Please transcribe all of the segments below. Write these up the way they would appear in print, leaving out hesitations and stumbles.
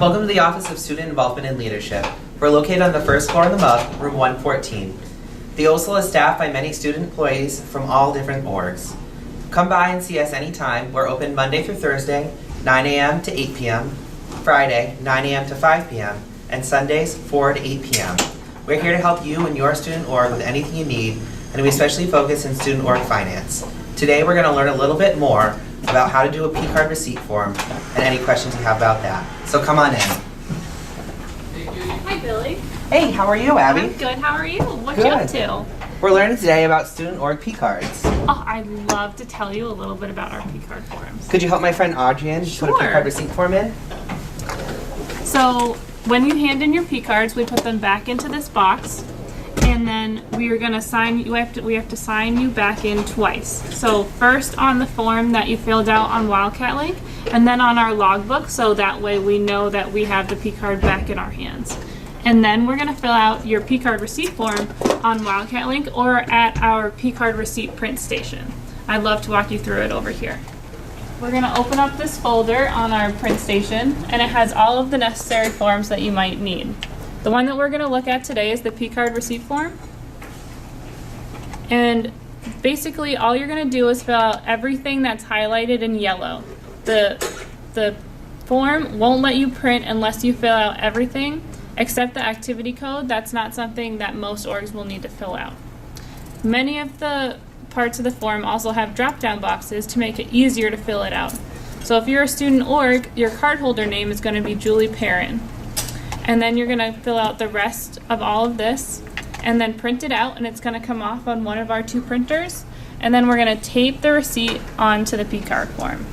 Welcome to the Office of Student Involvement and Leadership. We're located on the first floor in the MUB, room 114. The OSL is staffed by many student employees from all different orgs. Come by and see us anytime. We're open Monday through Thursday, 9 a.m. to 8 p.m., Friday, 9 a.m. to 5 p.m., and Sundays, 4 to 8 p.m. We're here to help you and your student org with anything you need, and we especially focus in student org finance. Today we're going to learn a little bit more about how to do a P-card receipt form and any questions you have about that. So come on in. Hi, Billy. Hey, how are you, Abby? I'm good. How are you? What Good. you up to? We're learning today about student org P-cards. Oh, I'd love to tell you a little bit about our P-card forms. Could you help my friend Audrian put a Sure. P-card receipt form in? So when you hand in your P-cards, we put them back into this box, and then we are going to sign. We have to sign you back in twice. So first on the form that you filled out on Wildcat Link, and then on our logbook, so that way we know that we have the P-card back in our hands. And then we're going to fill out your P-card receipt form on Wildcat Link or at our P-card receipt print station. I'd love to walk you through it over here. We're going to open up this folder on our print station, and it has all of the necessary forms that you might need. The one that we're going to look at today is the P-card receipt form. And basically all you're going to do is fill out everything that's highlighted in yellow. The form won't let you print unless you fill out everything except the activity code. That's not something that most orgs will need to fill out. Many of the parts of the form also have drop-down boxes to make it easier to fill it out. So if you're a student org, your cardholder name is going to be Julie Perrin. And then you're going to fill out the rest of all of this and then print it out, and it's going to come off on one of our two printers. And then we're going to tape the receipt onto the P-card form.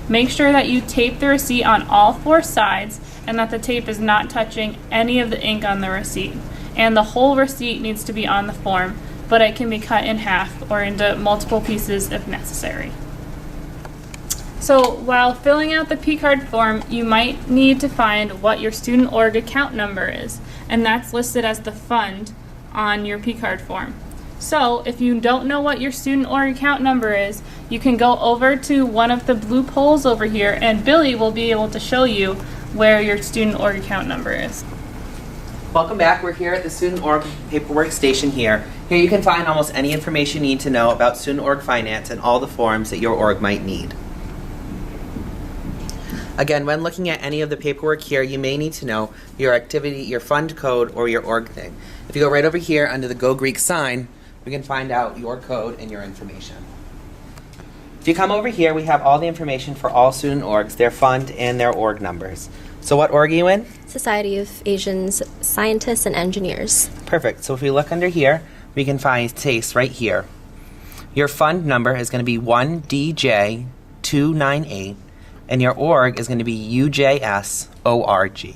Make sure that you tape the receipt on all four sides and that the tape is not touching any of the ink on the receipt. And the whole receipt needs to be on the form, but it can be cut in half or into multiple pieces if necessary. So while filling out the P-card form, you might need to find what your student org account number is, and that's listed as the fund on your P-card form. So if you don't know what your student org account number is, you can go over to one of the blue poles over here, and Billy will be able to show you where your student org account number is. Welcome back. We're here at the Student Org Paperwork Station here. Here you can find almost any information you need to know about Student Org Finance and all the forms that your org might need. Again, when looking at any of the paperwork here, you may need to know your activity, your fund code, or your org thing. If you go right over here under the Go Greek sign, we can find out your code and your information. If you come over here, we have all the information for all student orgs, their fund, and their org numbers. So what org are you in? Society of Asians Scientists and Engineers. Perfect. So if we look under here, we can find TASTE right here. Your fund number is going to be 1DJ298, and your org is going to be UJSORG.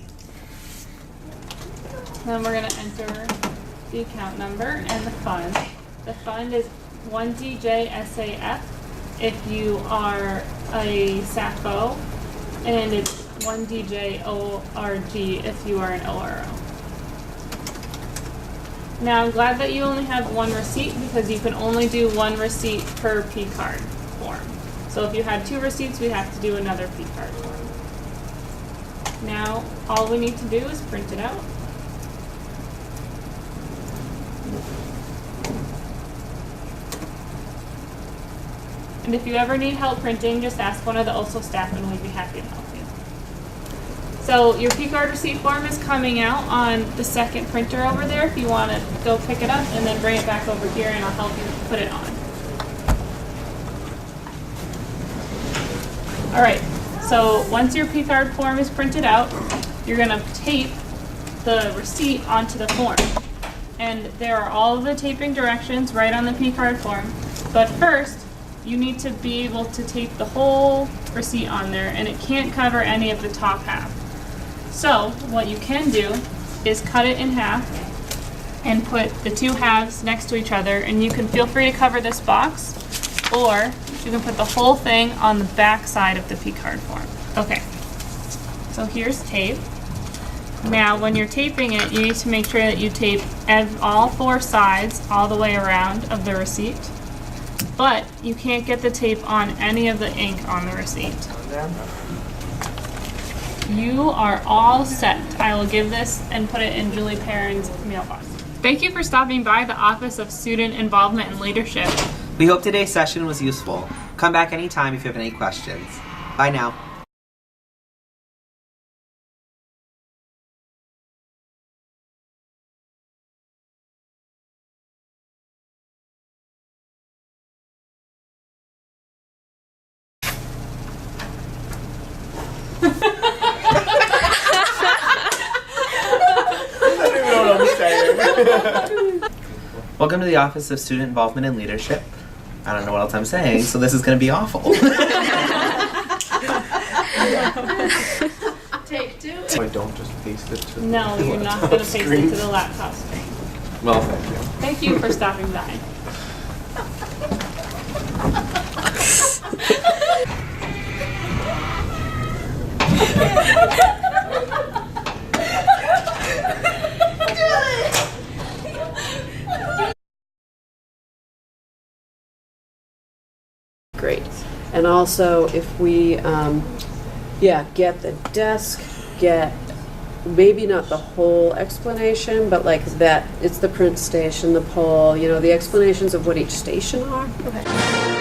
Then we're going to enter the account number and the fund. The fund is 1DJSAF if you are a SAFO, and it's 1DJORG if you are an ORO. Now I'm glad that you only have one receipt because you can only do one receipt per P-card form. So if you had two receipts, we'd have to do another P-card form. Now all we need to do is print it out. And if you ever need help printing, just ask one of the OSL staff and we'd be happy to help you. So your P-card receipt form is coming out on the second printer over there if you want to go pick it up and then bring it back over here and I'll help you put it on. Alright, so once your P-card form is printed out, you're going to tape the receipt onto the form. And there are all of the taping directions right on the P-card form. But first, you need to be able to tape the whole receipt on there, and it can't cover any of the top half. So what you can do is cut it in half and put the two halves next to each other, and you can feel free to cover this box, or you can put the whole thing on the back side of the P-card form. Okay, so here's tape. Now when you're taping it, you need to make sure that you tape all four sides all the way around of the receipt. But you can't get the tape on any of the ink on the receipt. You are all set. I will give this and put it in Julie Perrin's mailbox. Thank you for stopping by the Office of Student Involvement and Leadership. We hope today's session was useful. Come back anytime if you have any questions. Bye now. Welcome to the Office of Student Involvement and Leadership. I don't know what else I'm saying, so this is going to be awful. Take two. So I don't just paste it to No, the you're not laptop going to paste it screen? to the laptop screen. Well, thank you. Thank you for stopping by. Great. And also, if we, get the desk, get maybe not the whole explanation, but like that, it's the print station, the poll, the explanations of what each station are. Okay.